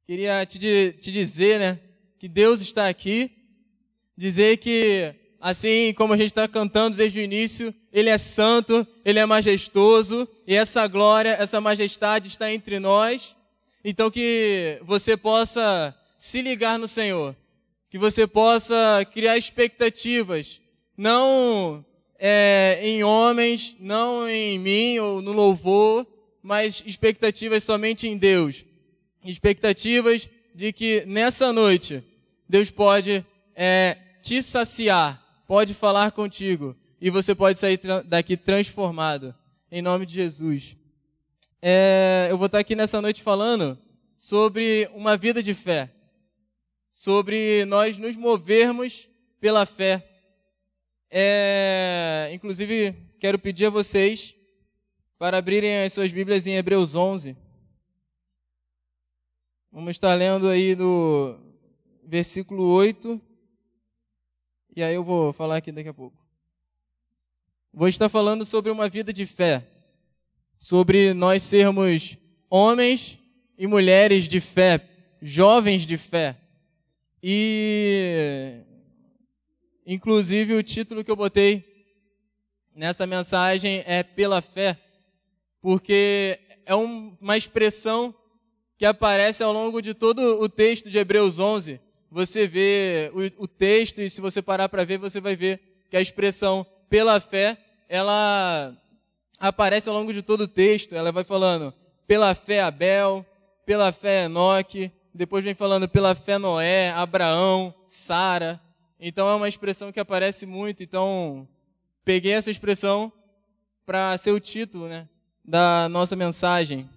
Queria te dizer, né, que Deus está aqui, dizer que, assim como a gente está cantando desde o início, Ele é santo, Ele é majestoso, e essa glória, essa majestade está entre nós. Então que você possa se ligar no Senhor, que você possa criar expectativas, não em homens, não em mim ou no louvor, mas expectativas somente em Deus. Expectativas de que nessa noite Deus pode te saciar, pode falar contigo e você pode sair daqui transformado, em nome de Jesus. Eu vou estar aqui nessa noite falando sobre uma vida de fé, sobre nós nos movermos pela fé. Inclusive, quero pedir a vocês para abrirem as suas Bíblias em Hebreus 11. Vamos estar lendo aí do versículo 8, e aí eu vou falar aqui daqui a pouco. Vou estar falando sobre uma vida de fé, sobre nós sermos homens e mulheres de fé, jovens de fé. E, inclusive, o título que eu botei nessa mensagem é Pela Fé, porque é uma expressão que aparece ao longo de todo o texto de Hebreus 11. Você vê o texto e se você parar para ver, você vai ver que a expressão pela fé, ela aparece ao longo de todo o texto. Ela vai falando pela fé Abel, pela fé Enoque, depois vem falando pela fé Noé, Abraão, Sara. Então é uma expressão que aparece muito. Então peguei essa expressão para ser o título, né, da nossa mensagem.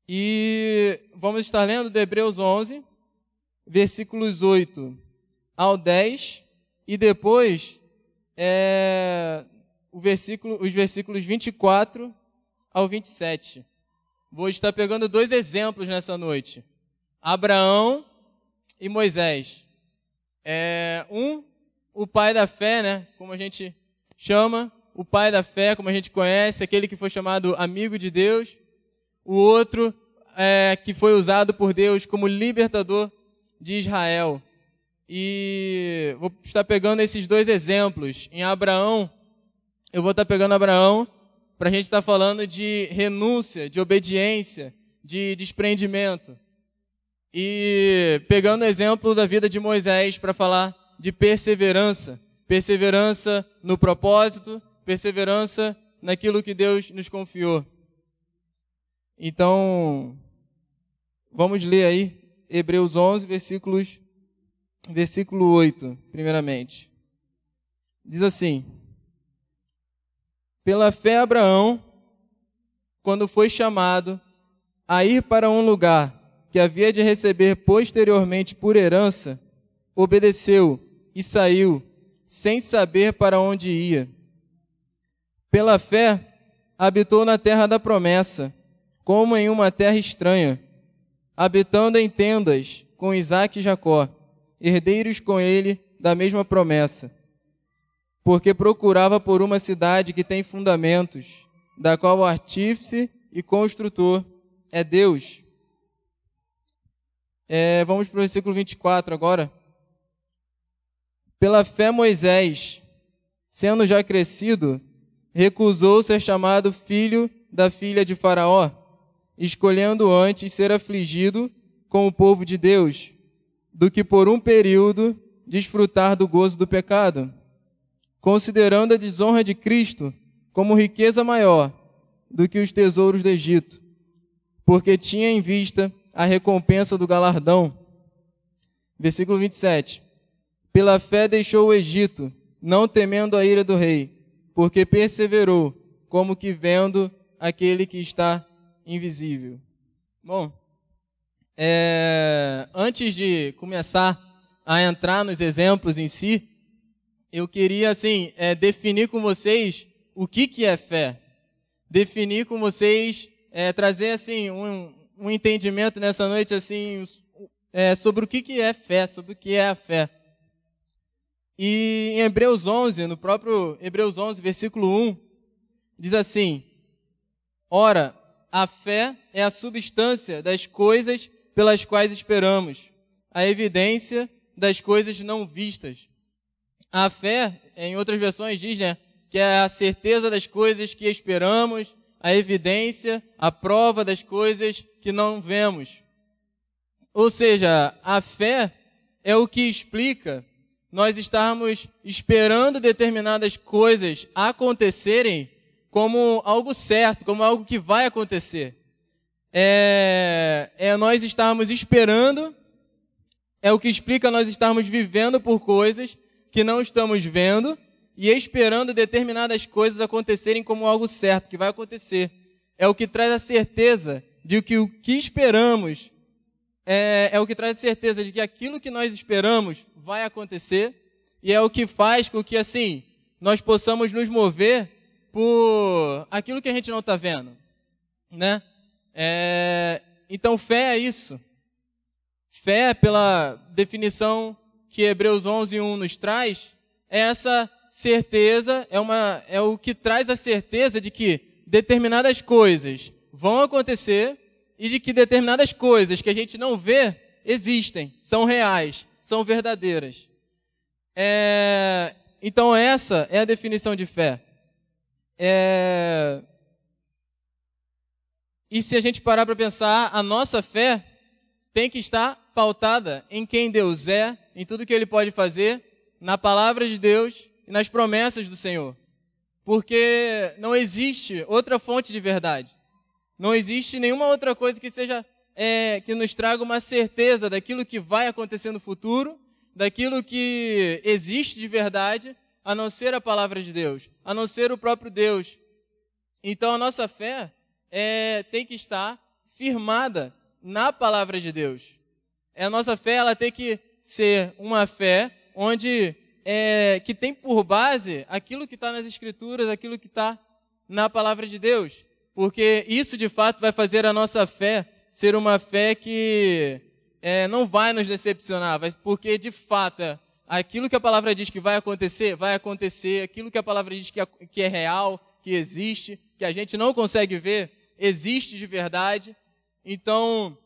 E vamos estar lendo de Hebreus 11, versículos 8 ao 10, e depois os versículos 24 ao 27. Vou estar pegando dois exemplos nessa noite, Abraão e Moisés. O pai da fé, né, como a gente chama, o pai da fé, como a gente conhece, aquele que foi chamado amigo de Deus. O outro que foi usado por Deus como libertador de Israel. E vou estar pegando esses dois exemplos. Em Abraão, eu vou estar pegando Abraão para a gente estar falando de renúncia, de obediência, de desprendimento. E pegando o exemplo da vida de Moisés para falar de perseverança. Perseverança no propósito, perseverança naquilo que Deus nos confiou. Então, vamos ler aí Hebreus 11, versículo 8, primeiramente. Diz assim: pela fé Abraão, quando foi chamado a ir para um lugar que havia de receber posteriormente por herança, obedeceu e saiu, sem saber para onde ia. Pela fé, habitou na terra da promessa, como em uma terra estranha, habitando em tendas com Isaque e Jacó, herdeiros com ele da mesma promessa, porque procurava por uma cidade que tem fundamentos, da qual o artífice e construtor é Deus. Vamos para o versículo 24 agora. Pela fé Moisés, sendo já crescido, recusou ser chamado filho da filha de Faraó, escolhendo antes ser afligido com o povo de Deus, do que por um período desfrutar do gozo do pecado, considerando a desonra de Cristo como riqueza maior do que os tesouros do Egito, porque tinha em vista a recompensa do galardão. Versículo 27. Pela fé deixou o Egito, não temendo a ira do rei, porque perseverou, como que vendo aquele que está invisível. Bom, antes de começar a entrar nos exemplos em si, eu queria definir com vocês o que é fé. Definir com vocês, trazer um entendimento nessa noite sobre o que é fé, sobre o que é a fé. E em Hebreus 11, no próprio Hebreus 11, versículo 1, diz assim: ora, a fé é a substância das coisas pelas quais esperamos, a evidência das coisas não vistas. A fé, em outras versões diz, né, que é a certeza das coisas que esperamos, a evidência, a prova das coisas que não vemos. Ou seja, a fé é o que explica nós estarmos esperando determinadas coisas acontecerem como algo certo, como algo que vai acontecer. Nós estarmos esperando, é o que explica nós estarmos vivendo por coisas que não estamos vendo e esperando determinadas coisas acontecerem como algo certo, que vai acontecer. É o que traz a certeza de que o que esperamos é o que traz a certeza de que aquilo que nós esperamos vai acontecer e é o que faz com que, assim, nós possamos nos mover por aquilo que a gente não está vendo, né? Então, fé é isso. Fé, pela definição que Hebreus 11:1 nos traz, é essa certeza, é o que traz a certeza de que determinadas coisas vão acontecer e de que determinadas coisas que a gente não vê existem, são reais, são verdadeiras. Então essa é a definição de fé. E se a gente parar para pensar, a nossa fé tem que estar pautada em quem Deus é, em tudo que Ele pode fazer, na palavra de Deus e nas promessas do Senhor. Porque não existe outra fonte de verdade. Não existe nenhuma outra coisa que seja que nos traga uma certeza daquilo que vai acontecer no futuro, daquilo que existe de verdade, a não ser a palavra de Deus, a não ser o próprio Deus. Então a nossa fé tem que estar firmada na palavra de Deus. A nossa fé ela tem que ser uma fé onde que tem por base aquilo que está nas Escrituras, aquilo que está na palavra de Deus. Porque isso, de fato, vai fazer a nossa fé ser uma fé que não vai nos decepcionar, porque, de fato, aquilo que a palavra diz que vai acontecer, aquilo que a palavra diz que é real, que existe, que a gente não consegue ver, existe de verdade. Então,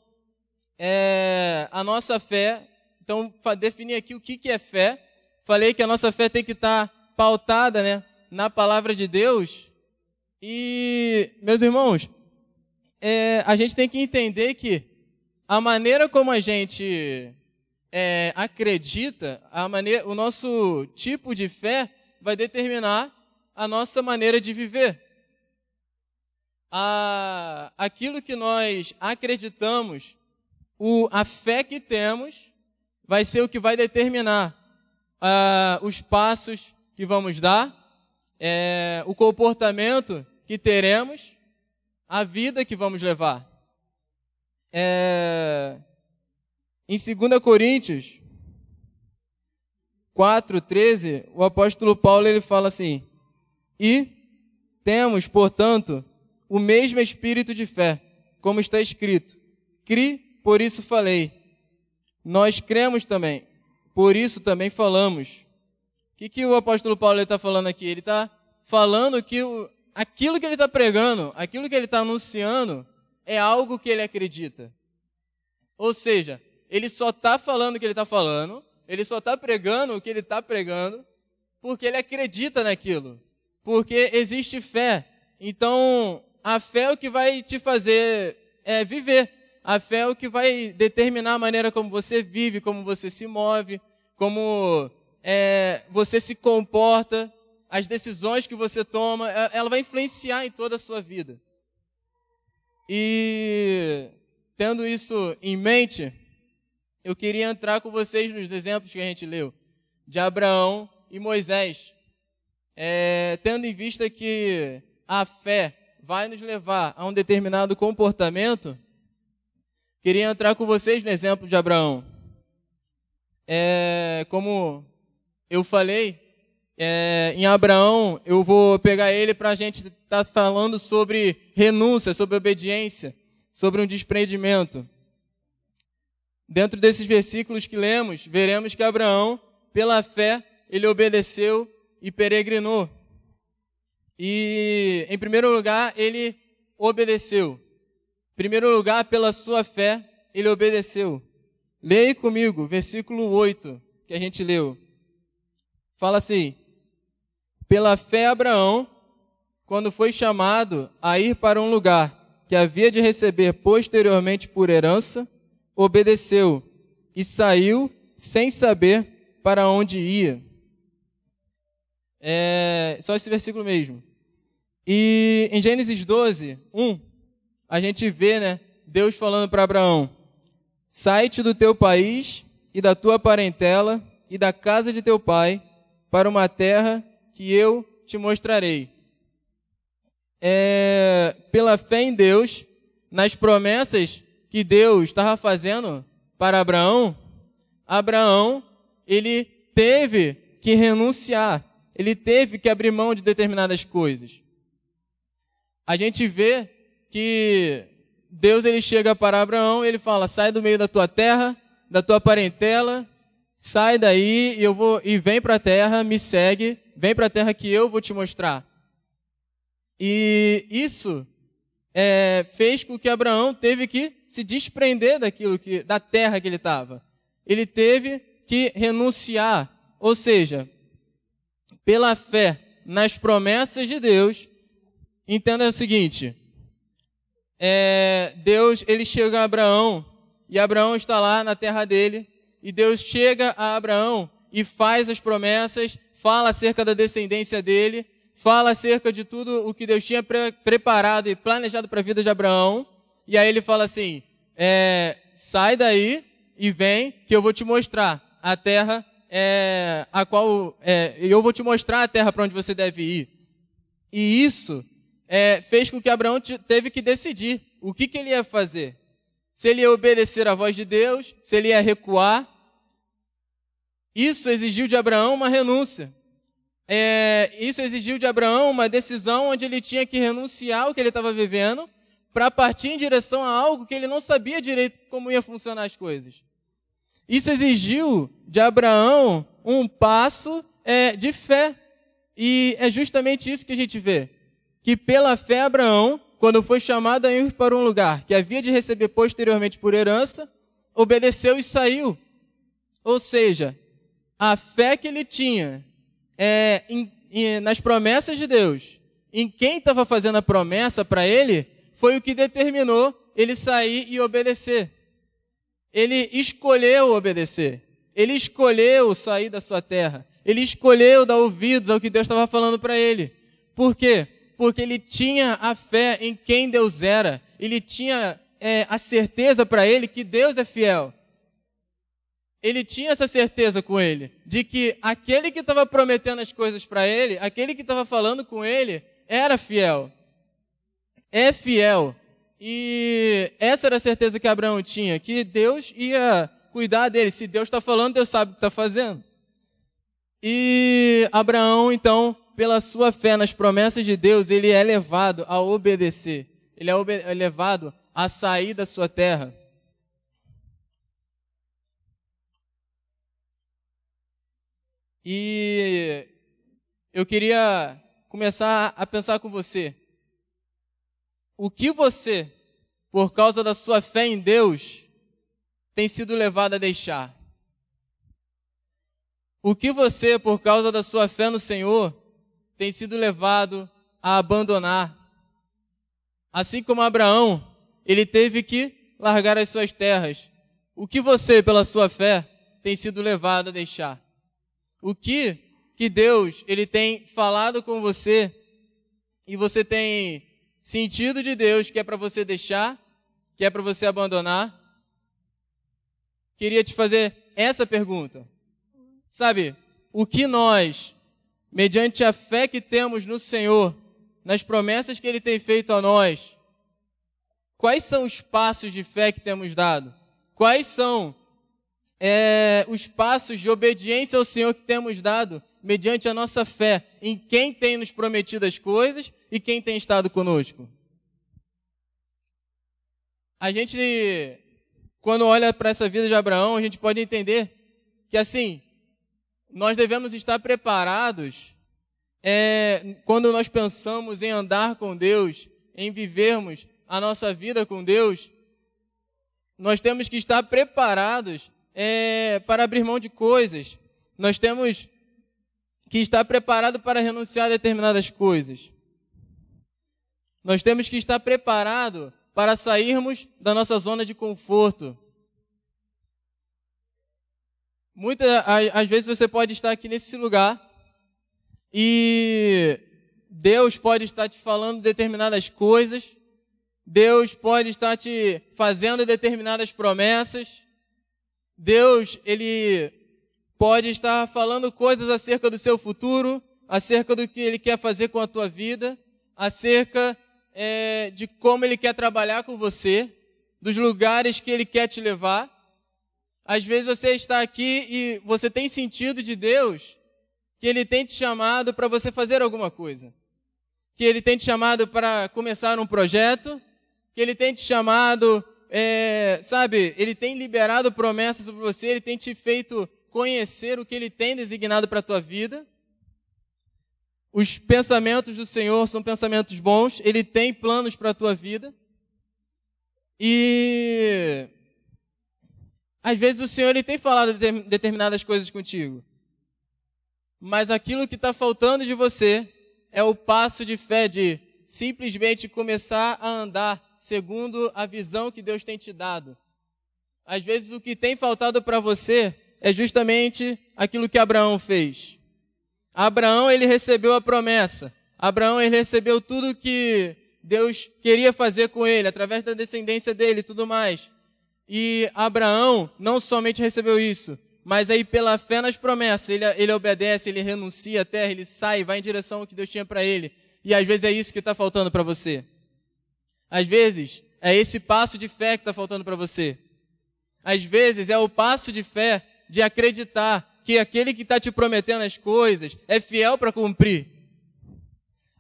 a nossa fé, então, definir aqui o que é fé. Falei que a nossa fé tem que estar pautada, né, na palavra de Deus. E, meus irmãos, a gente tem que entender que a maneira como a gente acredita, o nosso tipo de fé vai determinar a nossa maneira de viver. Aquilo que nós acreditamos, a fé que temos, vai ser o que vai determinar os passos que vamos dar, o comportamento que teremos, a vida que vamos levar. Em 2 Coríntios 4:13, o apóstolo Paulo ele fala assim: e temos, portanto, o mesmo espírito de fé, como está escrito: cri, por isso falei. Nós cremos também, por isso também falamos. O que o apóstolo Paulo está falando aqui? Ele está falando que aquilo que ele está pregando, aquilo que ele está anunciando, é algo que ele acredita. Ou seja, ele só está falando o que ele está falando, ele só está pregando o que ele está pregando, porque ele acredita naquilo. Porque existe fé. Então, a fé é o que vai te fazer viver. A fé é o que vai determinar a maneira como você vive, como você se move, como você se comporta, as decisões que você toma, ela vai influenciar em toda a sua vida. E, tendo isso em mente, eu queria entrar com vocês nos exemplos que a gente leu, de Abraão e Moisés. Tendo em vista que a fé vai nos levar a um determinado comportamento, queria entrar com vocês no exemplo de Abraão. Como eu falei, em Abraão, eu vou pegar ele para a gente estar falando sobre renúncia, sobre obediência, sobre um desprendimento. Dentro desses versículos que lemos, veremos que Abraão, pela fé, ele obedeceu e peregrinou. E, em primeiro lugar, ele obedeceu. Em primeiro lugar, pela sua fé, ele obedeceu. Leia comigo, versículo 8, que a gente leu. Fala assim: pela fé Abraão, quando foi chamado a ir para um lugar que havia de receber posteriormente por herança, obedeceu e saiu sem saber para onde ia. Só esse versículo mesmo. E em Gênesis 12, 1, a gente vê, né, Deus falando para Abraão: sai-te do teu país e da tua parentela e da casa de teu pai para uma terra que eu te mostrarei. Pela fé em Deus, nas promessas que Deus estava fazendo para Abraão, ele teve que renunciar, ele teve que abrir mão de determinadas coisas. A gente vê que Deus ele chega para Abraão e ele fala: sai do meio da tua terra, da tua parentela, sai daí e vem para a terra, me segue, vem para a terra que eu vou te mostrar. E isso fez com que Abraão teve que se desprender da terra que ele estava. Ele teve que renunciar, ou seja, pela fé nas promessas de Deus. Entenda o seguinte: Deus ele chega a Abraão e Abraão está lá na terra dele, e Deus chega a Abraão e faz as promessas, fala acerca da descendência dele, fala acerca de tudo o que Deus tinha preparado e planejado para a vida de Abraão. E aí ele fala assim: sai daí e vem que eu vou te mostrar a terra eu vou te mostrar a terra para onde você deve ir. E isso fez com que Abraão teve que decidir o que ele ia fazer. Se ele ia obedecer à voz de Deus, se ele ia recuar. Isso exigiu de Abraão uma renúncia. Isso exigiu de Abraão uma decisão onde ele tinha que renunciar ao que ele estava vivendo para partir em direção a algo que ele não sabia direito como ia funcionar as coisas. Isso exigiu de Abraão um passo de fé. E é justamente isso que a gente vê. Que pela fé Abraão, quando foi chamado a ir para um lugar que havia de receber posteriormente por herança, obedeceu e saiu. Ou seja, a fé que ele tinha nas promessas de Deus, em quem estava fazendo a promessa para ele, foi o que determinou ele sair e obedecer. Ele escolheu obedecer. Ele escolheu sair da sua terra. Ele escolheu dar ouvidos ao que Deus estava falando para ele. Por quê? Porque ele tinha a fé em quem Deus era. Ele tinha a certeza para ele que Deus é fiel. Ele tinha essa certeza com ele, de que aquele que estava prometendo as coisas para ele, aquele que estava falando com ele, era fiel. É fiel. E essa era a certeza que Abraão tinha, que Deus ia cuidar dele. Se Deus está falando, Deus sabe o que está fazendo. E Abraão, então, pela sua fé nas promessas de Deus, ele é levado a obedecer. Ele é levado a sair da sua terra. E eu queria começar a pensar com você. O que você, por causa da sua fé em Deus, tem sido levado a deixar? O que você, por causa da sua fé no Senhor, tem sido levado a abandonar? Assim como Abraão, ele teve que largar as suas terras. O que você, pela sua fé, tem sido levado a deixar? O que Deus ele tem falado com você e você tem sentido de Deus que é para você deixar, que é para você abandonar? Queria te fazer essa pergunta. Sabe, o que nós, mediante a fé que temos no Senhor, nas promessas que Ele tem feito a nós, quais são os passos de fé que temos dado? Quais são os passos de obediência ao Senhor que temos dado mediante a nossa fé em quem tem nos prometido as coisas e quem tem estado conosco? A gente, quando olha para essa vida de Abraão, a gente pode entender que, assim, nós devemos estar preparados quando nós pensamos em andar com Deus, em vivermos a nossa vida com Deus, nós temos que estar preparados para abrir mão de coisas. Nós temos que estar preparados para renunciar a determinadas coisas. Nós temos que estar preparados para sairmos da nossa zona de conforto. Às vezes você pode estar aqui nesse lugar e Deus pode estar te falando determinadas coisas, Deus pode estar te fazendo determinadas promessas, Deus, Ele pode estar falando coisas acerca do seu futuro, acerca do que Ele quer fazer com a tua vida, acerca de como Ele quer trabalhar com você, dos lugares que Ele quer te levar. Às vezes você está aqui e você tem sentido de Deus que Ele tem te chamado para você fazer alguma coisa. Que Ele tem te chamado para começar um projeto, que Ele tem te chamado, Ele tem liberado promessas sobre você, Ele tem te feito conhecer o que Ele tem designado para a tua vida. Os pensamentos do Senhor são pensamentos bons, Ele tem planos para a tua vida. E às vezes o Senhor Ele tem falado determinadas coisas contigo, mas aquilo que está faltando de você é o passo de fé de simplesmente começar a andar segundo a visão que Deus tem te dado. Às vezes o que tem faltado para você é justamente aquilo que Abraão fez. Abraão, ele recebeu a promessa. Abraão, ele recebeu tudo que Deus queria fazer com ele, através da descendência dele e tudo mais. E Abraão não somente recebeu isso, mas aí pela fé nas promessas, ele obedece, ele renuncia à terra, ele sai, vai em direção ao que Deus tinha para ele. E às vezes é isso que está faltando para você. Às vezes é esse passo de fé que está faltando para você. Às vezes é o passo de fé de acreditar que aquele que está te prometendo as coisas é fiel para cumprir.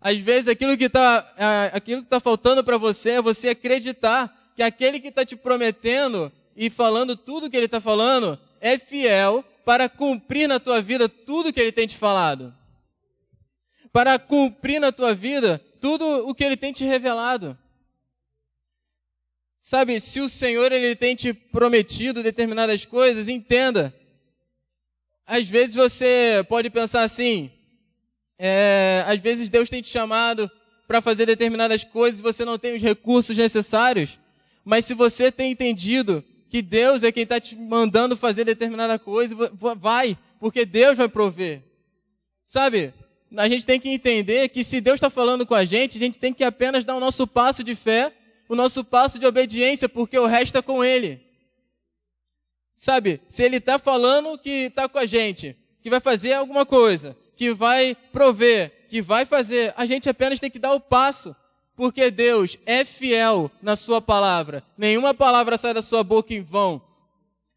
Às vezes aquilo que está faltando para você é você acreditar que aquele que está te prometendo e falando tudo que ele está falando é fiel para cumprir na tua vida tudo que ele tem te falado. Para cumprir na tua vida tudo o que ele tem te revelado. Sabe, se o Senhor ele tem te prometido determinadas coisas, entenda. Às vezes você pode pensar assim, às vezes Deus tem te chamado para fazer determinadas coisas e você não tem os recursos necessários, mas se você tem entendido que Deus é quem está te mandando fazer determinada coisa, vai, porque Deus vai prover. Sabe, a gente tem que entender que se Deus está falando com a gente tem que apenas dar o nosso passo de fé, o nosso passo de obediência, porque o resto é com Ele. Sabe, se Ele está falando que está com a gente, que vai fazer alguma coisa, que vai prover, que vai fazer, a gente apenas tem que dar o passo, porque Deus é fiel na sua palavra. Nenhuma palavra sai da sua boca em vão.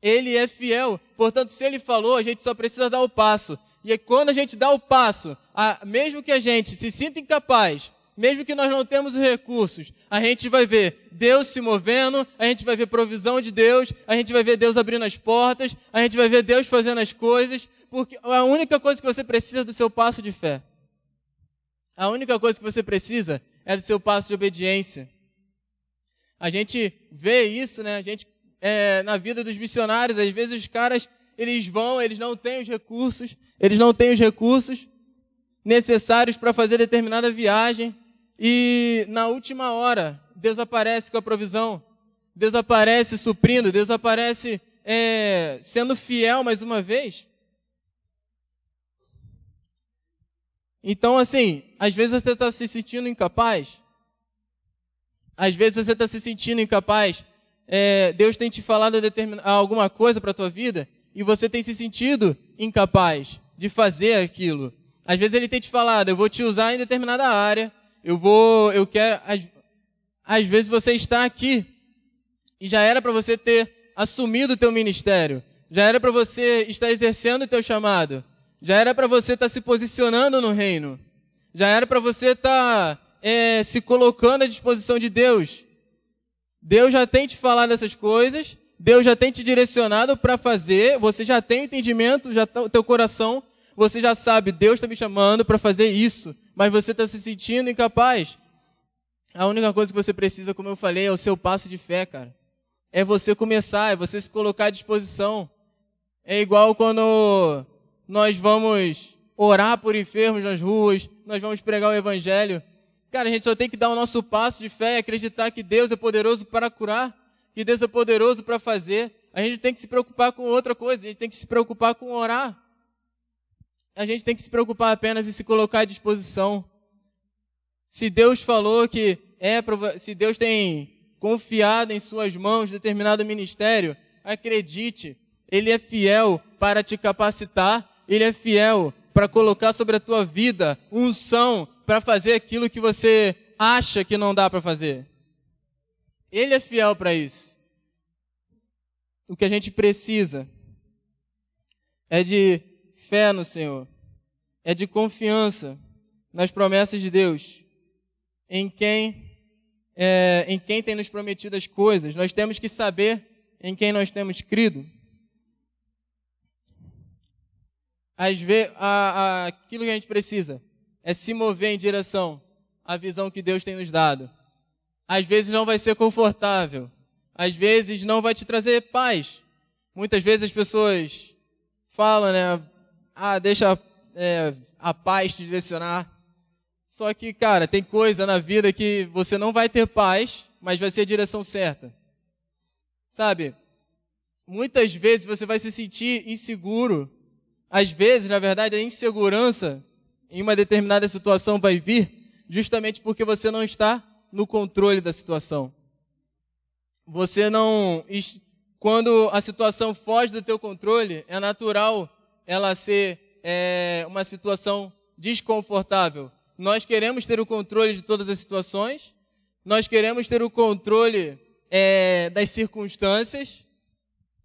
Ele é fiel, portanto, se Ele falou, a gente só precisa dar o passo. E aí, quando a gente dá o passo, mesmo que a gente se sinta incapaz, mesmo que nós não temos os recursos, a gente vai ver Deus se movendo, a gente vai ver provisão de Deus, a gente vai ver Deus abrindo as portas, a gente vai ver Deus fazendo as coisas, porque a única coisa que você precisa é do seu passo de fé. A única coisa que você precisa é do seu passo de obediência. A gente vê isso, né? A gente, na vida dos missionários, às vezes os caras, eles não têm os recursos, necessários para fazer determinada viagem, e na última hora, Deus aparece com a provisão, Deus aparece suprindo, Deus aparece sendo fiel mais uma vez. Então, assim, às vezes você está se sentindo incapaz, Deus tem te falado alguma coisa para a tua vida, e você tem se sentido incapaz de fazer aquilo. Às vezes Ele tem te falado, eu vou te usar em determinada área, às vezes você está aqui e já era para você ter assumido o teu ministério, já era para você estar exercendo o teu chamado, já era para você estar se posicionando no reino, já era para você estar se colocando à disposição de Deus. Deus já tem te falado essas coisas, Deus já tem te direcionado para fazer, você já tem o entendimento, já tá, o teu coração, você já sabe, Deus está me chamando para fazer isso, mas você está se sentindo incapaz. A única coisa que você precisa, como eu falei, é o seu passo de fé, cara. É você começar, é você se colocar à disposição. É igual quando nós vamos orar por enfermos nas ruas, nós vamos pregar o evangelho. Cara, a gente só tem que dar o nosso passo de fé e acreditar que Deus é poderoso para curar, que Deus é poderoso para fazer. A gente tem que se preocupar com outra coisa, a gente tem que se preocupar com orar. A gente tem que se preocupar apenas em se colocar à disposição. Se Deus falou que se Deus tem confiado em suas mãos determinado ministério, acredite, Ele é fiel para te capacitar, Ele é fiel para colocar sobre a tua vida unção para fazer aquilo que você acha que não dá para fazer. Ele é fiel para isso. O que a gente precisa é de fé no Senhor, é de confiança nas promessas de Deus, em quem tem nos prometido as coisas. Nós temos que saber em quem nós temos crido. Às vezes, aquilo que a gente precisa é se mover em direção à visão que Deus tem nos dado. Às vezes não vai ser confortável, às vezes não vai te trazer paz. Muitas vezes as pessoas falam, né? Deixa a paz te direcionar. Só que, cara, tem coisa na vida que você não vai ter paz, mas vai ser a direção certa. Sabe? Muitas vezes você vai se sentir inseguro. Às vezes, na verdade, a insegurança em uma determinada situação vai vir justamente porque você não está no controle da situação. Quando a situação foge do teu controle, é natural ela ser uma situação desconfortável. Nós queremos ter o controle de todas as situações, nós queremos ter o controle das circunstâncias,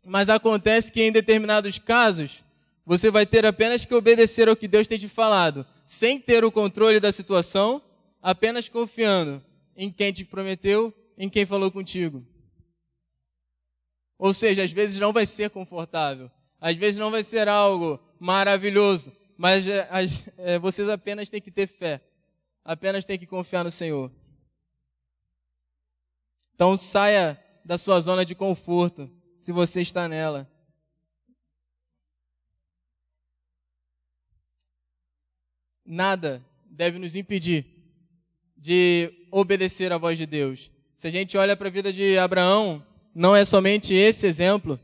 mas acontece que em determinados casos, você vai ter apenas que obedecer ao que Deus tem te falado, sem ter o controle da situação, apenas confiando em quem te prometeu, em quem falou contigo. Ou seja, às vezes não vai ser confortável, às vezes não vai ser algo maravilhoso, mas vocês apenas têm que ter fé, apenas têm que confiar no Senhor. Então saia da sua zona de conforto, se você está nela. Nada deve nos impedir de obedecer à voz de Deus. Se a gente olha para a vida de Abraão, não é somente esse exemplo.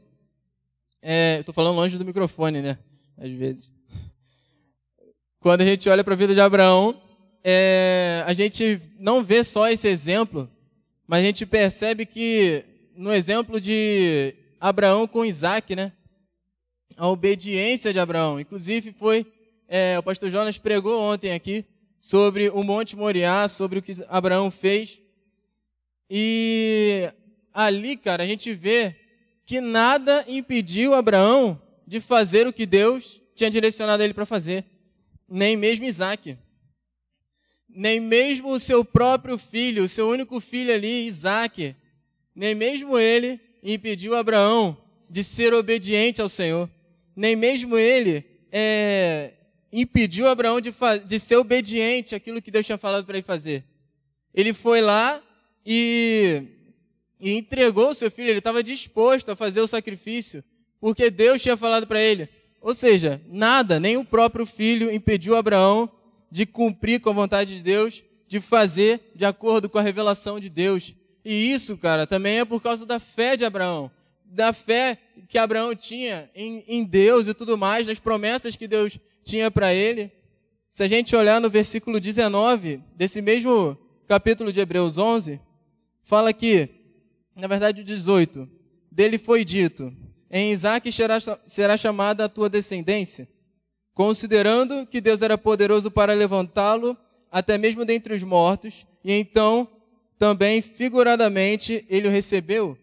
Estou falando longe do microfone, né? Às vezes. Quando a gente olha para a vida de Abraão, a gente não vê só esse exemplo, mas a gente percebe que no exemplo de Abraão com Isaac, né? A obediência de Abraão. Inclusive o pastor Jonas pregou ontem aqui sobre o Monte Moriá, sobre o que Abraão fez. E ali, cara, a gente vê que nada impediu Abraão de fazer o que Deus tinha direcionado ele para fazer. Nem mesmo Isaac. Nem mesmo o seu próprio filho, o seu único filho ali, Isaac, nem mesmo ele impediu Abraão de ser obediente ao Senhor. Nem mesmo ele impediu Abraão de ser obediente àquilo que Deus tinha falado para ele fazer. Ele foi lá e entregou o seu filho, ele estava disposto a fazer o sacrifício, porque Deus tinha falado para ele. Ou seja, nada, nem o próprio filho impediu Abraão de cumprir com a vontade de Deus, de fazer de acordo com a revelação de Deus. E isso, cara, também é por causa da fé de Abraão, da fé que Abraão tinha em Deus e tudo mais, nas promessas que Deus tinha para ele. Se a gente olhar no versículo 19, desse mesmo capítulo de Hebreus 11, fala que, na verdade o 18, dele foi dito: em Isaque será chamada a tua descendência, considerando que Deus era poderoso para levantá-lo até mesmo dentre os mortos, e então também figuradamente ele o recebeu.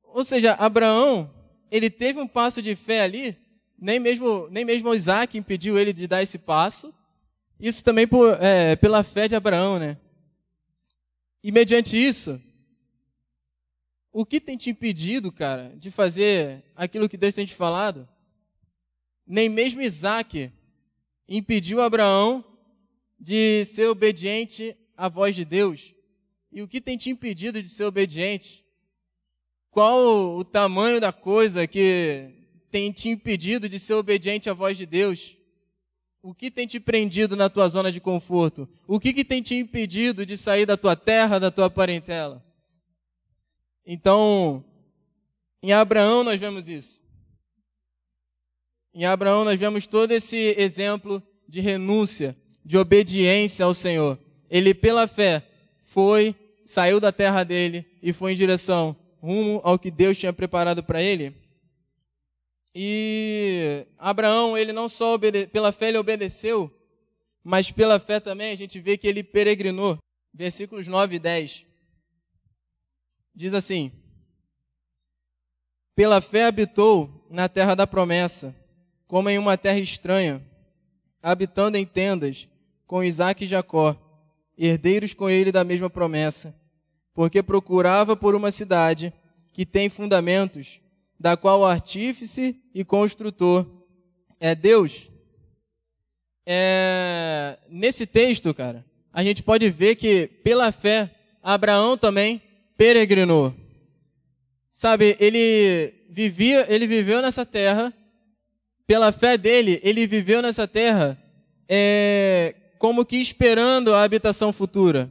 Ou seja, Abraão, ele teve um passo de fé ali, nem mesmo Isaac impediu ele de dar esse passo. Isso também pela fé de Abraão, né? E mediante isso, o que tem te impedido, cara, de fazer aquilo que Deus tem te falado? Nem mesmo Isaac impediu Abraão de ser obediente à voz de Deus. E o que tem te impedido de ser obediente? Qual o tamanho da coisa que tem te impedido de ser obediente à voz de Deus? O que tem te prendido na tua zona de conforto? O que tem te impedido de sair da tua terra, da tua parentela? Então, em Abraão nós vemos isso. Em Abraão nós vemos todo esse exemplo de renúncia, de obediência ao Senhor. Ele, pela fé, saiu da terra dele e foi em direção, rumo ao que Deus tinha preparado para ele. E Abraão, ele não só pela fé ele obedeceu, mas pela fé também a gente vê que ele peregrinou. Versículos 9 e 10. Diz assim: pela fé habitou na terra da promessa, como em uma terra estranha, habitando em tendas com Isaque e Jacó, herdeiros com ele da mesma promessa, porque procurava por uma cidade que tem fundamentos, da qual o artífice e construtor é Deus. Nesse texto, cara, a gente pode ver que, pela fé, Abraão também peregrinou. Sabe, ele viveu nessa terra, pela fé dele, ele viveu nessa terra como que esperando a habitação futura.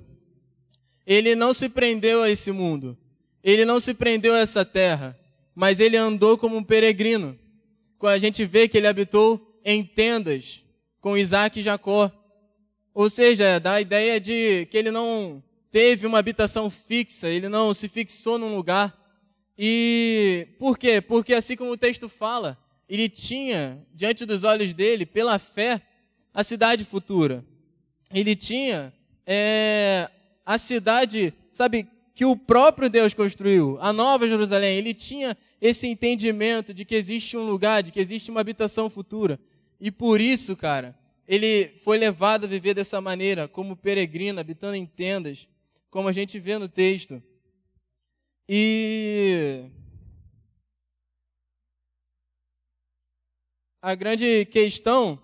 Ele não se prendeu a esse mundo, ele não se prendeu a essa terra, mas ele andou como um peregrino. A gente vê que ele habitou em tendas com Isaque e Jacó. Ou seja, dá a ideia de que ele não teve uma habitação fixa, ele não se fixou num lugar. E por quê? Porque assim como o texto fala, ele tinha diante dos olhos dele, pela fé, a cidade futura. Ele tinha a cidade, sabe, que o próprio Deus construiu, a Nova Jerusalém. Ele tinha esse entendimento de que existe um lugar, de que existe uma habitação futura. E por isso, cara, ele foi levado a viver dessa maneira, como peregrino, habitando em tendas, como a gente vê no texto. E a grande questão,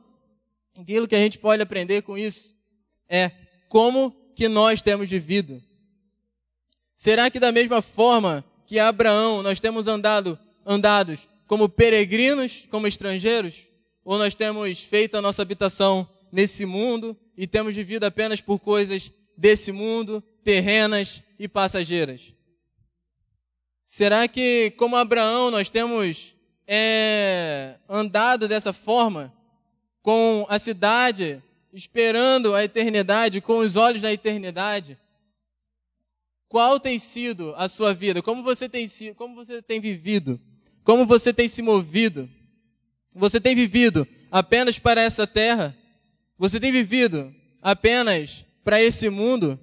aquilo que a gente pode aprender com isso, é como que nós temos vivido. Será que da mesma forma que Abraão nós temos andados como peregrinos, como estrangeiros? Ou nós temos feito a nossa habitação nesse mundo e temos vivido apenas por coisas desse mundo, terrenas e passageiras? Será que, como Abraão, nós temos andado dessa forma, com a cidade, esperando a eternidade, com os olhos na eternidade? Qual tem sido a sua vida? Como você tem vivido? Como você tem se movido? Você tem vivido apenas para essa terra? Você tem vivido apenas para esse mundo?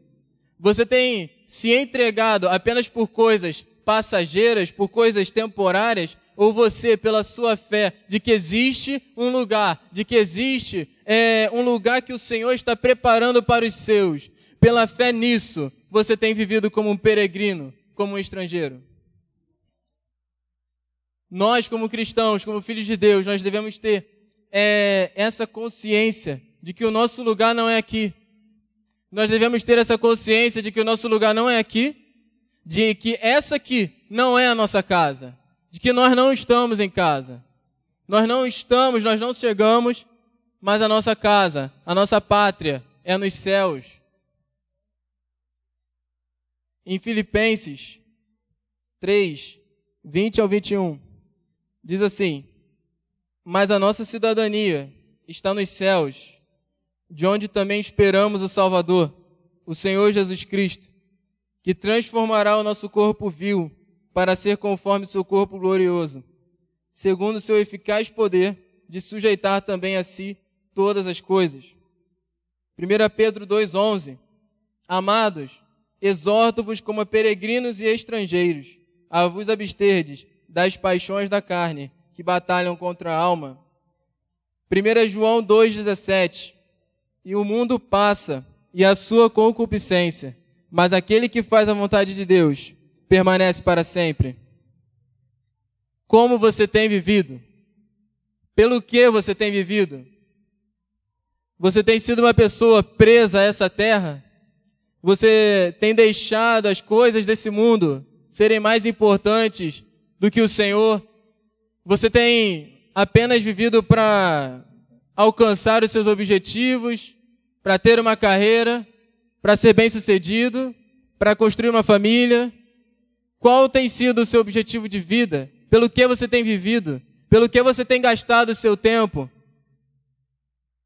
Você tem se entregado apenas por coisas passageiras, por coisas temporárias? Ou você, pela sua fé, de que existe um lugar, de que existe um lugar que o Senhor está preparando para os seus, pela fé nisso, você tem vivido como um peregrino, como um estrangeiro? Nós, como cristãos, como filhos de Deus, nós devemos ter essa consciência de que o nosso lugar não é aqui. Nós devemos ter essa consciência de que o nosso lugar não é aqui, de que essa aqui não é a nossa casa, de que nós não estamos em casa. Nós não chegamos, mas a nossa casa, a nossa pátria é nos céus. Em Filipenses 3, 20 ao 21, diz assim: mas a nossa cidadania está nos céus, de onde também esperamos o Salvador, o Senhor Jesus Cristo, que transformará o nosso corpo vil para ser conforme o seu corpo glorioso, segundo o seu eficaz poder de sujeitar também a si todas as coisas. 1 Pedro 2,11: amados, exorto-vos como peregrinos e estrangeiros, a vos absterdes das paixões da carne, que batalham contra a alma. 1 João 2,17: e o mundo passa, e a sua concupiscência, mas aquele que faz a vontade de Deus permanece para sempre. Como você tem vivido? Pelo que você tem vivido? Você tem sido uma pessoa presa a essa terra? Você tem deixado as coisas desse mundo serem mais importantes do que o Senhor? Você tem apenas vivido para alcançar os seus objetivos, para ter uma carreira, para ser bem-sucedido, para construir uma família? Qual tem sido o seu objetivo de vida? Pelo que você tem vivido? Pelo que você tem gastado o seu tempo?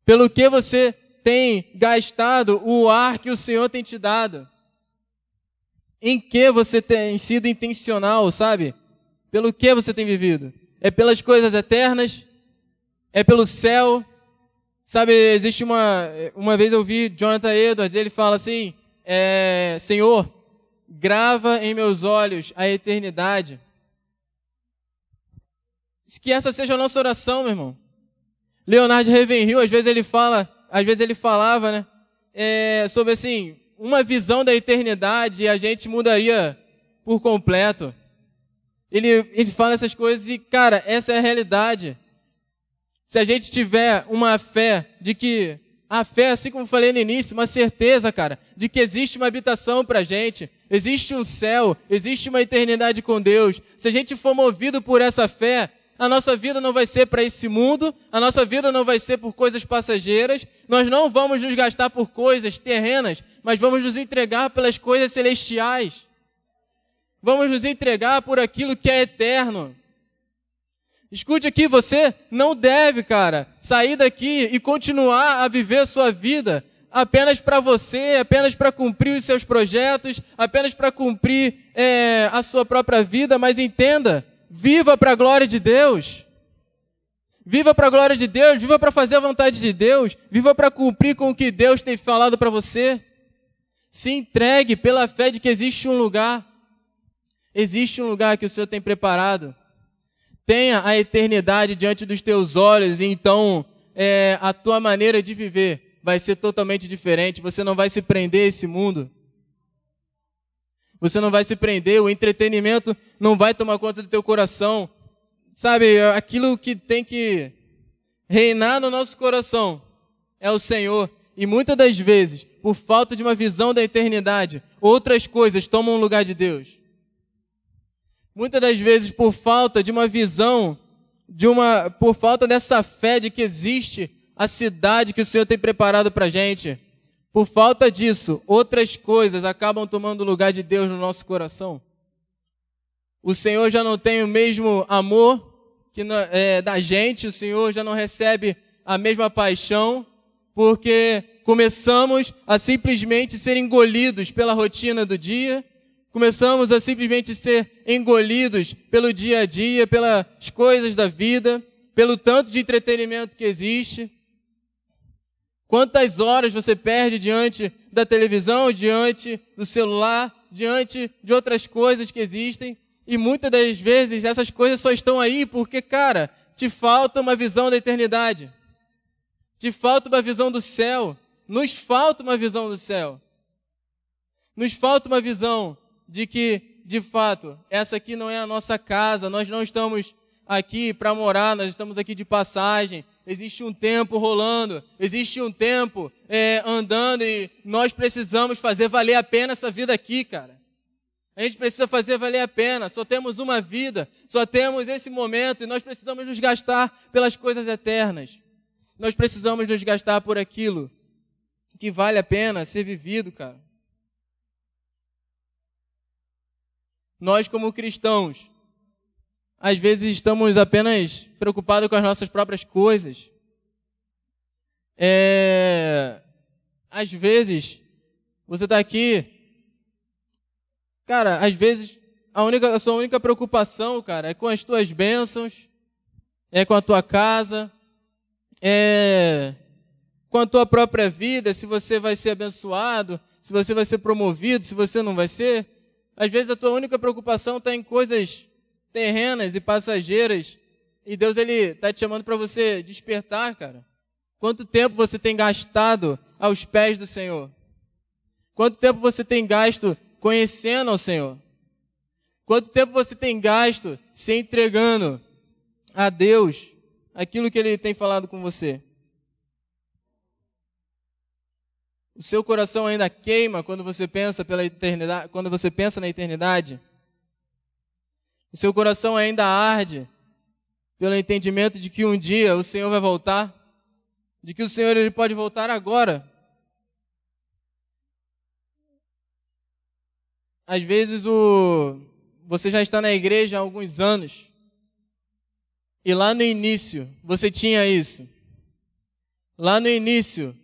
Pelo que você tem gastado o ar que o Senhor tem te dado? Em que você tem sido intencional, sabe? Pelo que você tem vivido? É pelas coisas eternas? É pelo céu? Sabe, existe uma vez eu vi Jonathan Edwards, ele fala assim, Senhor, grava em meus olhos a eternidade. Que essa seja a nossa oração, meu irmão. Leonard Ravenhill, às vezes ele falava, né, sobre assim, uma visão da eternidade e a gente mudaria por completo. Ele fala essas coisas e, cara, essa é a realidade. Se a gente tiver uma fé de que, a fé, assim como eu falei no início, uma certeza, cara, de que existe uma habitação pra gente, existe um céu, existe uma eternidade com Deus. Se a gente for movido por essa fé, a nossa vida não vai ser para esse mundo, a nossa vida não vai ser por coisas passageiras, nós não vamos nos gastar por coisas terrenas, mas vamos nos entregar pelas coisas celestiais. Vamos nos entregar por aquilo que é eterno. Escute aqui, você não deve, cara, sair daqui e continuar a viver a sua vida apenas para você, apenas para cumprir os seus projetos, apenas para cumprir a sua própria vida, mas entenda, viva para a glória de Deus. Viva para a glória de Deus, viva para fazer a vontade de Deus, viva para cumprir com o que Deus tem falado para você. Se entregue pela fé de que existe um lugar que o Senhor tem preparado. Tenha a eternidade diante dos teus olhos e então a tua maneira de viver vai ser totalmente diferente. Você não vai se prender a esse mundo. Você não vai se prender, o entretenimento não vai tomar conta do teu coração. Sabe, aquilo que tem que reinar no nosso coração é o Senhor. E muitas das vezes, por falta de uma visão da eternidade, outras coisas tomam o lugar de Deus. Muitas das vezes, por falta de uma visão, por falta dessa fé de que existe a cidade que o Senhor tem preparado para a gente, por falta disso, outras coisas acabam tomando o lugar de Deus no nosso coração. O Senhor já não tem o mesmo amor da gente, o Senhor já não recebe a mesma paixão, porque começamos a simplesmente ser engolidos pela rotina do dia, começamos a simplesmente ser engolidos pelo dia a dia, pelas coisas da vida, pelo tanto de entretenimento que existe. Quantas horas você perde diante da televisão, diante do celular, diante de outras coisas que existem? E muitas das vezes essas coisas só estão aí porque, cara, te falta uma visão da eternidade. Te falta uma visão do céu. Nos falta uma visão do céu. Nos falta uma visão de que, de fato, essa aqui não é a nossa casa, nós não estamos aqui para morar, nós estamos aqui de passagem, existe um tempo rolando, existe um tempo andando e nós precisamos fazer valer a pena essa vida aqui, cara. A gente precisa fazer valer a pena, só temos uma vida, só temos esse momento e nós precisamos nos gastar pelas coisas eternas. Nós precisamos nos gastar por aquilo que vale a pena ser vivido, cara. Nós, como cristãos, às vezes estamos apenas preocupados com as nossas próprias coisas. Às vezes, você está aqui, cara, às vezes a sua única preocupação, cara, é com as tuas bênçãos, é com a tua casa, é com a tua própria vida, se você vai ser abençoado, se você vai ser promovido, se você não vai ser. Às vezes a tua única preocupação está em coisas terrenas e passageiras e Deus está te chamando para você despertar, cara. Quanto tempo você tem gastado aos pés do Senhor? Quanto tempo você tem gasto conhecendo ao Senhor? Quanto tempo você tem gasto se entregando a Deus aquilo que Ele tem falado com você? O seu coração ainda queima quando você pensa pela eternidade, quando você pensa na eternidade? O seu coração ainda arde pelo entendimento de que um dia o Senhor vai voltar? De que o Senhor ele pode voltar agora? Às vezes você já está na igreja há alguns anos e lá no início você tinha isso. Lá no início,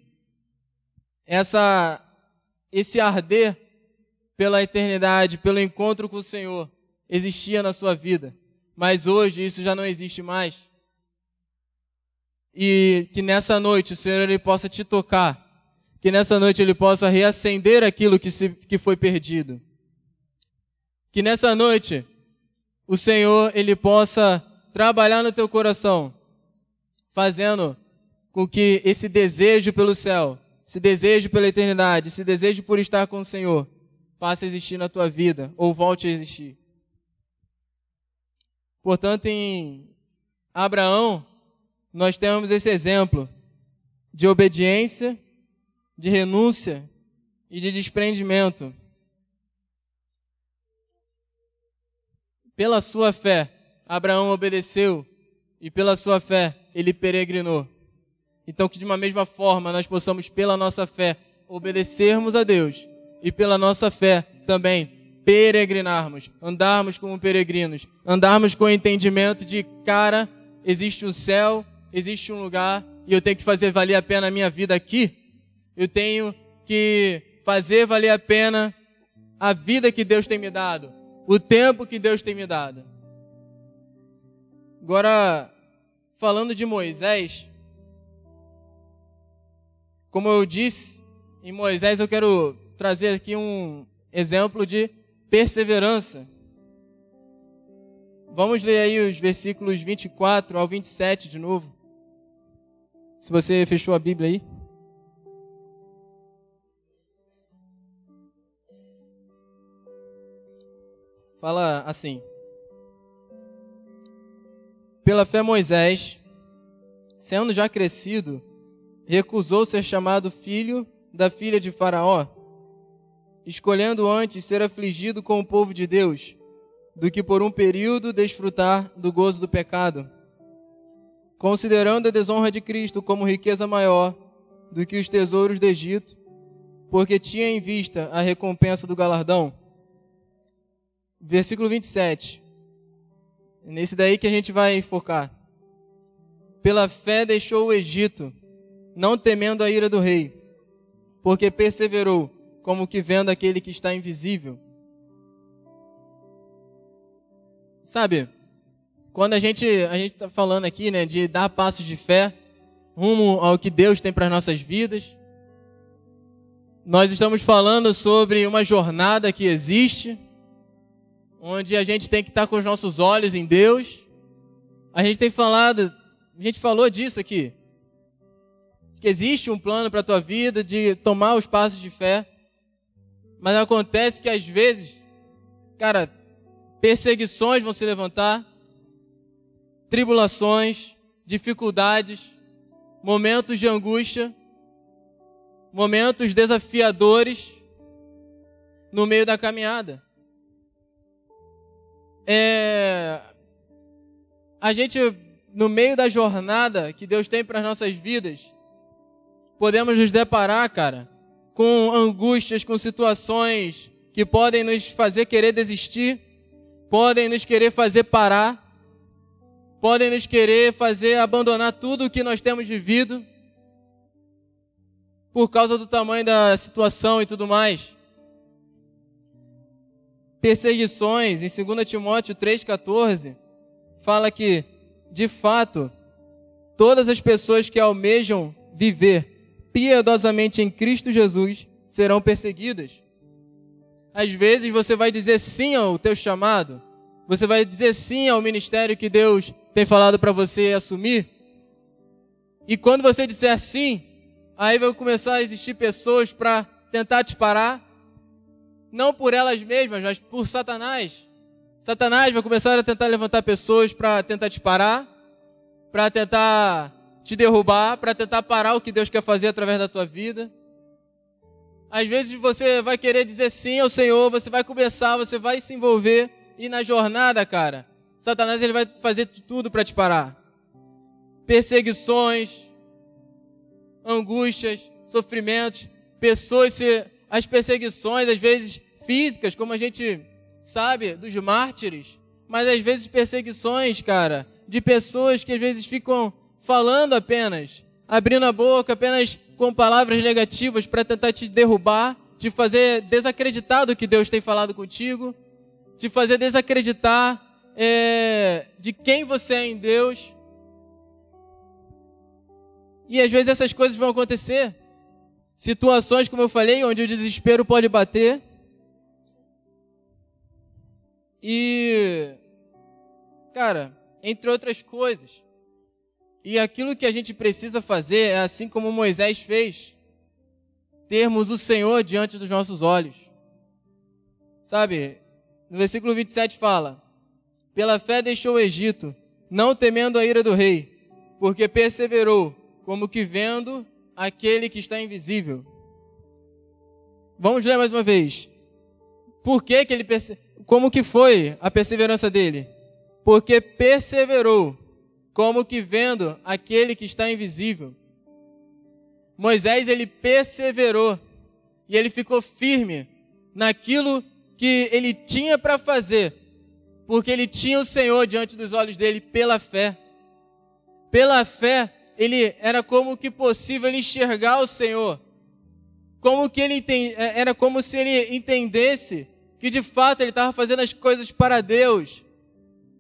esse arder pela eternidade, pelo encontro com o Senhor, existia na sua vida. Mas hoje isso já não existe mais. E que nessa noite o Senhor ele possa te tocar. Que nessa noite Ele possa reacender aquilo que foi perdido. Que nessa noite o Senhor Ele possa trabalhar no teu coração, fazendo com que esse desejo pelo céu, esse desejo pela eternidade, esse desejo por estar com o Senhor, passe a existir na tua vida, ou volte a existir. Portanto, em Abraão, nós temos esse exemplo de obediência, de renúncia e de desprendimento. Pela sua fé, Abraão obedeceu e pela sua fé, ele peregrinou. Então, que de uma mesma forma nós possamos, pela nossa fé, obedecermos a Deus e pela nossa fé também peregrinarmos, andarmos como peregrinos, andarmos com o entendimento de, cara, existe um céu, existe um lugar e eu tenho que fazer valer a pena a minha vida aqui. Eu tenho que fazer valer a pena a vida que Deus tem me dado, o tempo que Deus tem me dado. Agora, falando de Moisés, como eu disse, em Moisés eu quero trazer aqui um exemplo de perseverança. Vamos ler aí os versículos 24 ao 27 de novo. Se você fechou a Bíblia aí. Fala assim: pela fé Moisés, sendo já crescido, recusou ser chamado filho da filha de Faraó, escolhendo antes ser afligido com o povo de Deus, do que por um período desfrutar do gozo do pecado, considerando a desonra de Cristo como riqueza maior do que os tesouros do Egito, porque tinha em vista a recompensa do galardão. Versículo 27. É nesse daí que a gente vai focar. Pela fé deixou o Egito, não temendo a ira do rei, porque perseverou, como que vendo aquele que está invisível. Sabe, quando a gente está falando aqui, né, de dar passos de fé rumo ao que Deus tem para as nossas vidas, nós estamos falando sobre uma jornada que existe, onde a gente tem que estar com os nossos olhos em Deus. A gente falou disso aqui, que existe um plano para a tua vida, de tomar os passos de fé, mas acontece que às vezes, cara, perseguições vão se levantar, tribulações, dificuldades, momentos de angústia, momentos desafiadores no meio da caminhada. A gente, no meio da jornada que Deus tem para as nossas vidas, podemos nos deparar, cara, com angústias, com situações que podem nos fazer querer desistir, podem nos querer fazer parar, podem nos querer fazer abandonar tudo o que nós temos vivido por causa do tamanho da situação e tudo mais. Perseguições, em 2 Timóteo 3,14, fala que, de fato, todas as pessoas que almejam viver piedosamente em Cristo Jesus serão perseguidas. Às vezes você vai dizer sim ao teu chamado, você vai dizer sim ao ministério que Deus tem falado para você assumir, e quando você disser sim, aí vai começar a existir pessoas para tentar te parar, não por elas mesmas, mas por Satanás. Satanás vai começar a tentar levantar pessoas para tentar te parar, para tentar te derrubar, para tentar parar o que Deus quer fazer através da tua vida. Às vezes você vai querer dizer sim ao Senhor, você vai começar, você vai se envolver, e na jornada, cara, Satanás ele vai fazer de tudo para te parar. Perseguições, angústias, sofrimentos, as perseguições, às vezes físicas, como a gente sabe, dos mártires, mas às vezes perseguições, cara, de pessoas que às vezes ficam falando apenas, abrindo a boca apenas com palavras negativas para tentar te derrubar, te fazer desacreditar do que Deus tem falado contigo, te fazer desacreditar de quem você é em Deus. E às vezes essas coisas vão acontecer. Situações, como eu falei, onde o desespero pode bater. E, cara, entre outras coisas. E aquilo que a gente precisa fazer é assim como Moisés fez. Termos o Senhor diante dos nossos olhos. Sabe, no versículo 27 fala: pela fé deixou o Egito, não temendo a ira do rei, porque perseverou, como que vendo aquele que está invisível. Vamos ler mais uma vez. Por que ele como que foi a perseverança dele? Porque perseverou, como que vendo aquele que está invisível. Moisés, ele perseverou e ele ficou firme naquilo que ele tinha para fazer, porque ele tinha o Senhor diante dos olhos dele pela fé. Pela fé, ele era como que possível ele enxergar o Senhor. Era como se ele entendesse que de fato ele estava fazendo as coisas para Deus.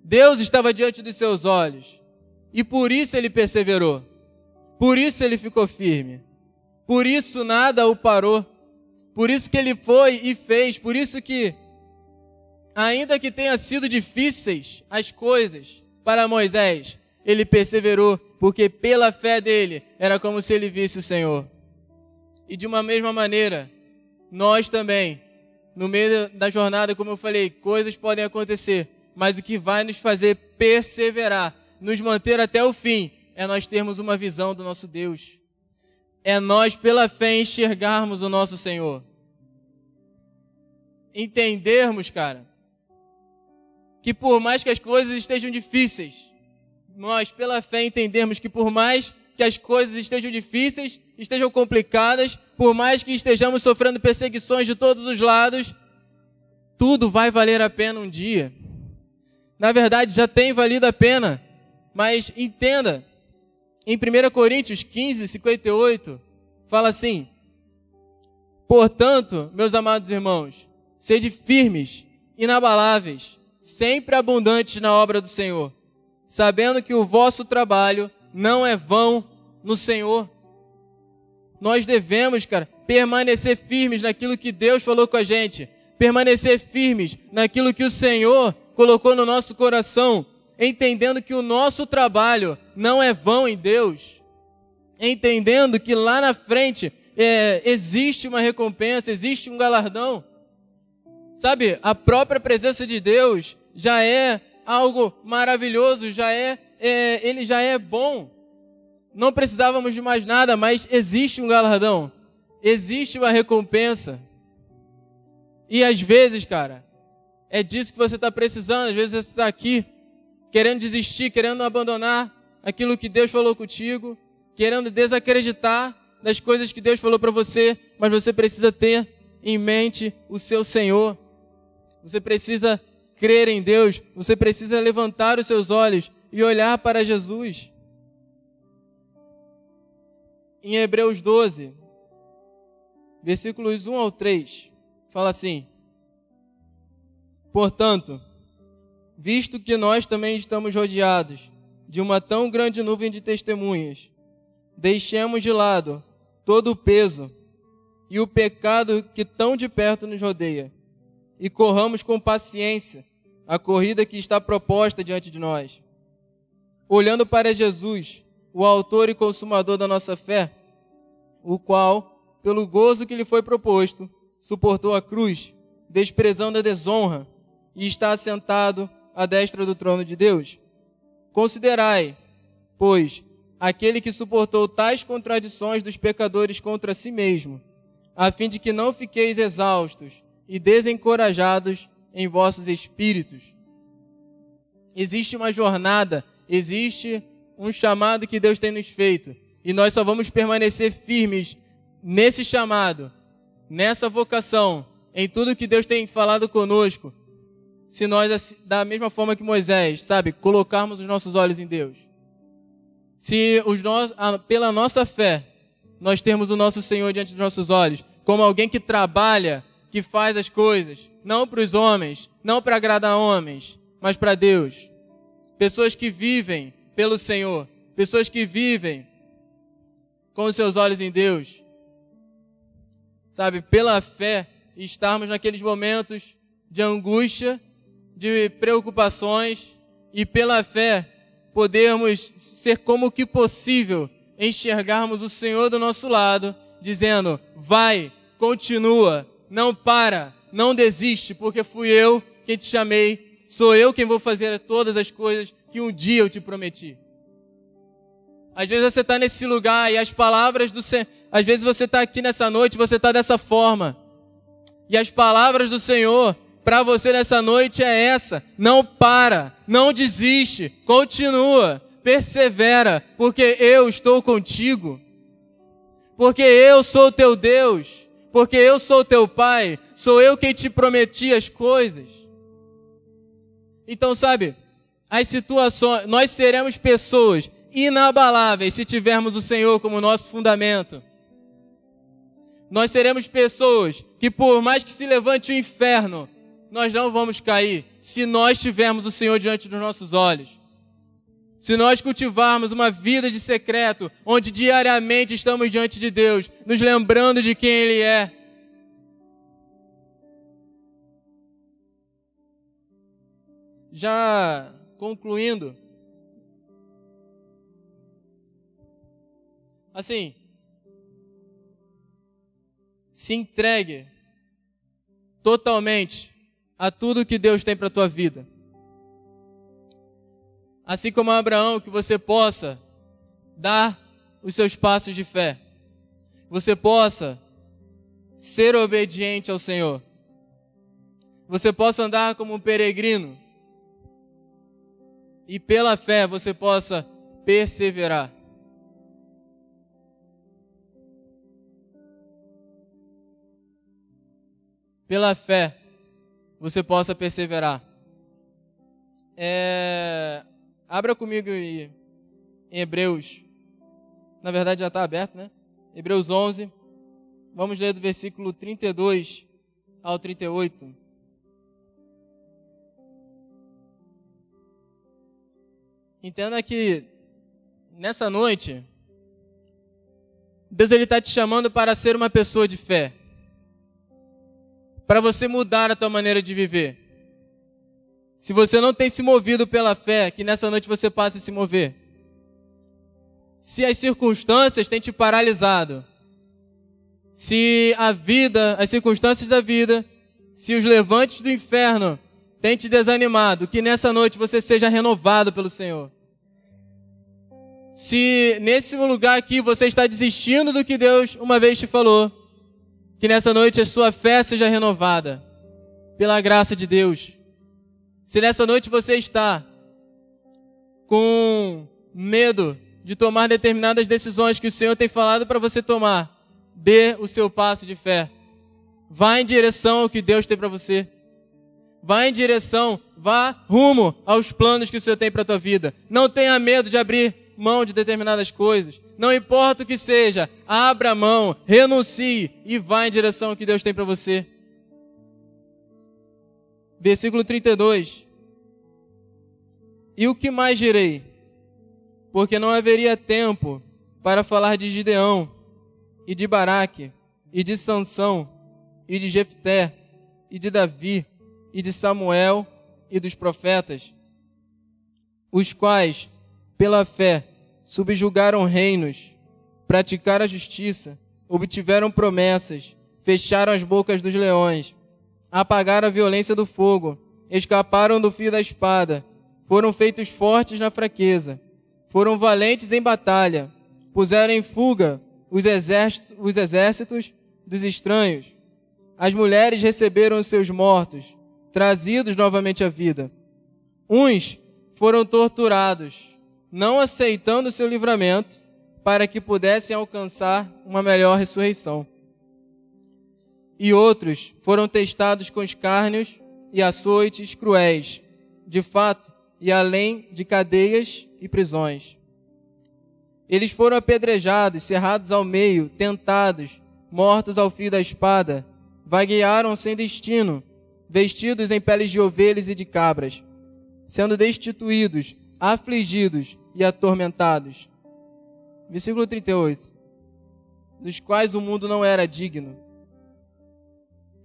Deus estava diante dos seus olhos. E por isso ele perseverou. Por isso ele ficou firme. Por isso nada o parou. Por isso que ele foi e fez. Por isso que, ainda que tenha sido difíceis as coisas para Moisés, ele perseverou, porque pela fé dele era como se ele visse o Senhor. E de uma mesma maneira, nós também, no meio da jornada, como eu falei, coisas podem acontecer, mas o que vai nos fazer perseverar, nos manter até o fim, é nós termos uma visão do nosso Deus. É nós, pela fé, enxergarmos o nosso Senhor. Entendermos, cara, que por mais que as coisas estejam difíceis, nós, pela fé, entendermos que por mais que as coisas estejam difíceis, estejam complicadas, por mais que estejamos sofrendo perseguições de todos os lados, tudo vai valer a pena um dia. Na verdade, já tem valido a pena, mas entenda, em 1 Coríntios 15, 58, fala assim: portanto, meus amados irmãos, sede firmes, inabaláveis, sempre abundantes na obra do Senhor, sabendo que o vosso trabalho não é vão no Senhor. Nós devemos, cara, permanecer firmes naquilo que Deus falou com a gente, permanecer firmes naquilo que o Senhor colocou no nosso coração, entendendo que o nosso trabalho não é vão em Deus, entendendo que lá na frente existe uma recompensa, existe um galardão. Sabe, a própria presença de Deus já é algo maravilhoso, ele já é bom. Não precisávamos de mais nada, mas existe um galardão, existe uma recompensa. E às vezes, cara, é disso que você está precisando. Às vezes você está aqui querendo desistir, querendo abandonar aquilo que Deus falou contigo, querendo desacreditar das coisas que Deus falou para você, mas você precisa ter em mente o seu Senhor. Você precisa crer em Deus, você precisa levantar os seus olhos e olhar para Jesus. Em Hebreus 12, versículos 1 ao 3, fala assim: portanto, visto que nós também estamos rodeados de uma tão grande nuvem de testemunhas, deixemos de lado todo o peso e o pecado que tão de perto nos rodeia, e corramos com paciência a corrida que está proposta diante de nós, olhando para Jesus, o autor e consumador da nossa fé, o qual, pelo gozo que lhe foi proposto, suportou a cruz, desprezando a desonra, e está assentado à destra do trono de Deus. Considerai, pois, aquele que suportou tais contradições dos pecadores contra si mesmo, a fim de que não fiqueis exaustos e desencorajados em vossos espíritos. Existe uma jornada, existe um chamado que Deus tem nos feito, e nós só vamos permanecer firmes nesse chamado, nessa vocação, em tudo que Deus tem falado conosco, se nós, da mesma forma que Moisés, colocarmos os nossos olhos em Deus. Se pela nossa fé, nós termos o nosso Senhor diante dos nossos olhos, como alguém que trabalha, que faz as coisas, não para os homens, não para agradar homens, mas para Deus. Pessoas que vivem pelo Senhor, pessoas que vivem com os seus olhos em Deus. Pela fé, estarmos naqueles momentos de angústia, de preocupações, e pela fé podermos ser como que possível enxergarmos o Senhor do nosso lado, dizendo: vai, continua, não para, não desiste, porque fui eu quem te chamei, sou eu quem vou fazer todas as coisas que um dia eu te prometi. Às vezes você está nesse lugar e as palavras do Senhor, às vezes você está aqui nessa noite, você está dessa forma, e as palavras do Senhor para você nessa noite é essa: não para, não desiste, continua, persevera, porque eu estou contigo, porque eu sou teu Deus, porque eu sou teu Pai, sou eu quem te prometi as coisas. Então, as situações, nós seremos pessoas inabaláveis se tivermos o Senhor como nosso fundamento. Nós seremos pessoas que, por mais que se levante o inferno, nós não vamos cair se nós tivermos o Senhor diante dos nossos olhos. Se nós cultivarmos uma vida de secreto, onde diariamente estamos diante de Deus, nos lembrando de quem Ele é. Já concluindo, se entregue totalmente a tudo que Deus tem para a tua vida. Assim como Abraão, que você possa dar os seus passos de fé. Você possa ser obediente ao Senhor. Você possa andar como um peregrino. E pela fé você possa perseverar. Pela fé você possa perseverar. Abra comigo em Hebreus. Na verdade já está aberto, né? Hebreus 11. Vamos ler do versículo 32 ao 38. Entenda que nessa noite, Deus está te chamando para ser uma pessoa de fé. Para você mudar a tua maneira de viver. Se você não tem se movido pela fé, que nessa noite você passe a se mover. Se as circunstâncias têm te paralisado, se a vida, as circunstâncias da vida, se os levantes do inferno têm te desanimado, que nessa noite você seja renovado pelo Senhor. Se nesse lugar aqui você está desistindo do que Deus uma vez te falou, que nessa noite a sua fé seja renovada pela graça de Deus. Se nessa noite você está com medo de tomar determinadas decisões que o Senhor tem falado para você tomar, dê o seu passo de fé. Vá em direção ao que Deus tem para você. Vá rumo aos planos que o Senhor tem para a tua vida. Não tenha medo de abrir mão de determinadas coisas. Não importa o que seja, abra mão, renuncie e vá em direção ao que Deus tem para você. Versículo 32. E o que mais direi? Porque não haveria tempo para falar de Gideão, e de Baraque, e de Sansão, e de Jefté, e de Davi, e de Samuel, e dos profetas, os quais, pela fé, subjugaram reinos, praticaram a justiça, obtiveram promessas, fecharam as bocas dos leões, apagaram a violência do fogo, escaparam do fio da espada, foram feitos fortes na fraqueza, foram valentes em batalha, puseram em fuga os exércitos dos estranhos, as mulheres receberam os seus mortos, trazidos novamente à vida. Uns foram torturados, não aceitando o seu livramento, para que pudessem alcançar uma melhor ressurreição. E outros foram testados com escárnios e açoites cruéis, de fato, e além de cadeias e prisões. Eles foram apedrejados, cerrados ao meio, tentados, mortos ao fio da espada, vaguearam sem destino, vestidos em peles de ovelhas e de cabras, sendo destituídos, afligidos e atormentados. Versículo 38. Dos quais o mundo não era digno.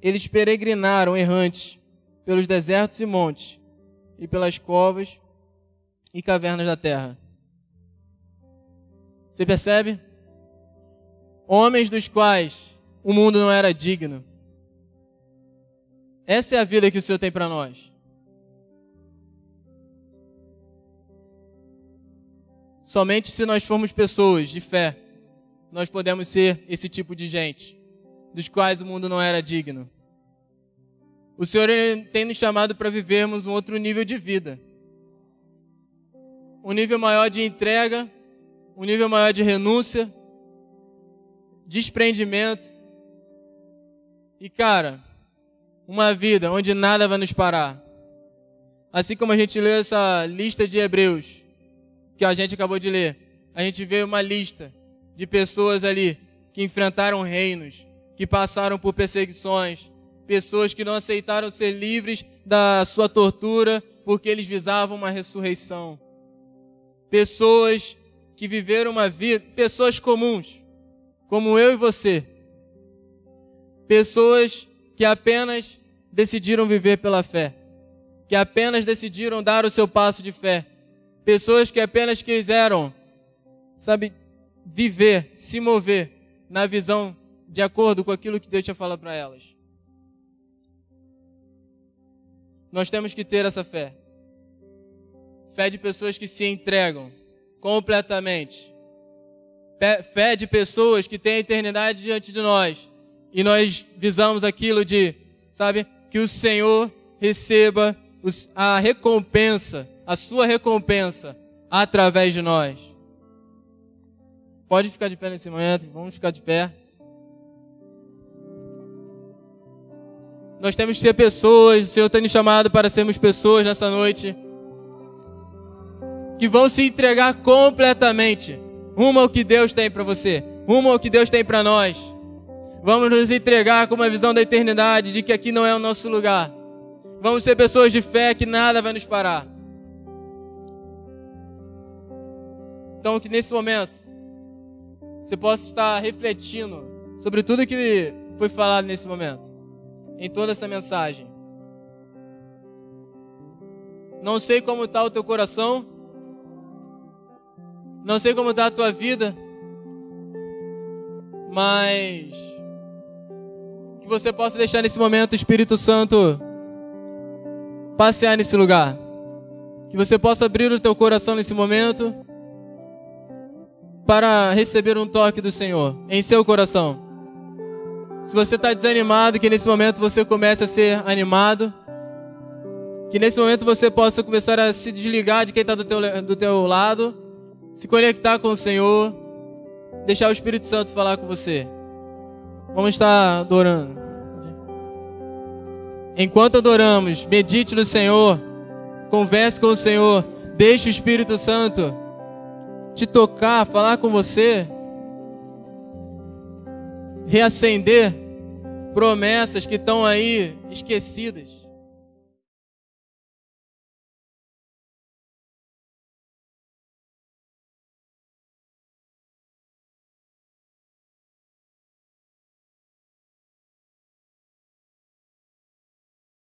Eles peregrinaram errantes pelos desertos e montes, e pelas covas e cavernas da terra. Você percebe? Homens dos quais o mundo não era digno. Essa é a vida que o Senhor tem para nós. Somente se nós formos pessoas de fé, nós podemos ser esse tipo de gente, dos quais o mundo não era digno. O Senhor tem nos chamado para vivermos um outro nível de vida. Um nível maior de entrega, um nível maior de renúncia, desprendimento. E, cara, uma vida onde nada vai nos parar. Assim como a gente leu essa lista de Hebreus, que a gente acabou de ler, a gente vê uma lista de pessoas ali que enfrentaram reinos, que passaram por perseguições, pessoas que não aceitaram ser livres da sua tortura porque eles visavam uma ressurreição. Pessoas que viveram uma vida, pessoas comuns, como eu e você. Pessoas que apenas decidiram viver pela fé, que apenas decidiram dar o seu passo de fé. Pessoas que apenas quiseram, viver, se mover na visão de acordo com aquilo que Deus tinha falado para elas. Nós temos que ter essa fé. Fé de pessoas que se entregam completamente. Fé de pessoas que têm a eternidade diante de nós. E nós visamos aquilo de, que o Senhor receba a recompensa, a sua recompensa, através de nós. Pode ficar de pé nesse momento, vamos ficar de pé. Nós temos que ser pessoas, o Senhor tem nos chamado para sermos pessoas nessa noite, que vão se entregar completamente, rumo ao que Deus tem para você, rumo ao que Deus tem para nós. Vamos nos entregar com uma visão da eternidade, de que aqui não é o nosso lugar. Vamos ser pessoas de fé, que nada vai nos parar. Então, que nesse momento, você possa estar refletindo sobre tudo que foi falado nesse momento, em toda essa mensagem. Não sei como está o teu coração, não sei como está a tua vida, mas que você possa deixar nesse momento o Espírito Santo passear nesse lugar. Que você possa abrir o teu coração nesse momento para receber um toque do Senhor em seu coração. Se você está desanimado, que nesse momento você comece a ser animado. Que nesse momento você possa começar a se desligar de quem está do teu lado, se conectar com o Senhor, deixar o Espírito Santo falar com você. Vamos estar adorando. Enquanto adoramos, medite no Senhor, converse com o Senhor, deixe o Espírito Santo te tocar, falar com você, reacender promessas que estão aí esquecidas.